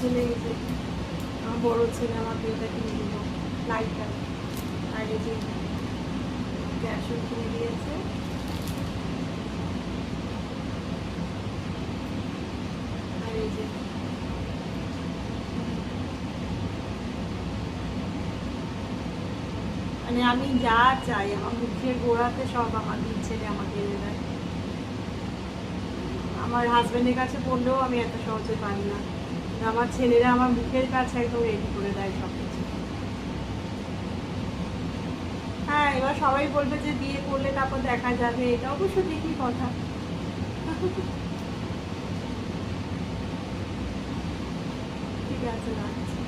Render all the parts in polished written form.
ছেলে এই যে আমার বড় ছেলে আমাকে এটা কিনে দিল লাইটটা, আর এই যে গ্যাসও কিনে দিয়েছে। আর এই যে মানে আমি যা চাই আমার মুখের গোড়াতে সব আমার ছেলে আমাকে এনে দেয়। আমার হাজবেন্ডের কাছে পড়লেও আমি এত সহজে পাই না, আমার ছেলেরা আমার মুখের কাছে একদম রেডি করে দেয় সব কিছু। হ্যাঁ, এবার সবাই বলবে যে বিয়ে করলে তারপর দেখা যাবে, এটা অবশ্য ঠিকই কথা। ঠিক আছে, রাখছি।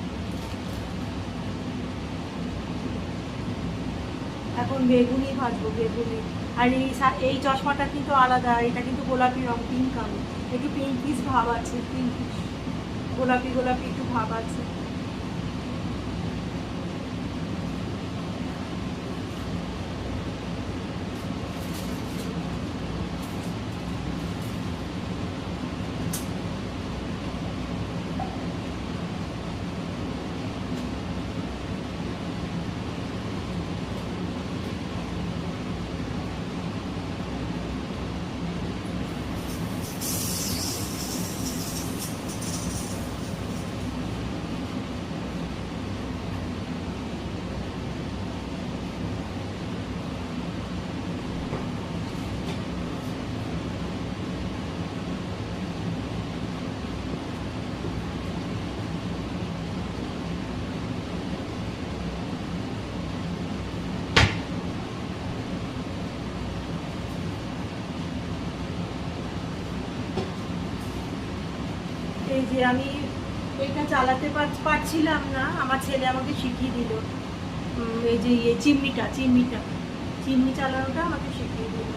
এখন বেগুনি ভাজবো, বেগুনি। আর এই চশমাটা কিন্তু আলাদা, এটা কিন্তু গোলাপি রং, পিঙ্ক আলো, একটু পিঙ্কিশ ভাব আছে, পিঙ্কিশ গোলাপি গোলাপি একটু ভাব আছে। এই যে আমি এটা চালাতে পারছিলাম না, আমার ছেলে আমাকে শিখিয়ে দিল। এই যে চিমনিটা চিমনি চালানোটা আমাকে শিখিয়ে দিল।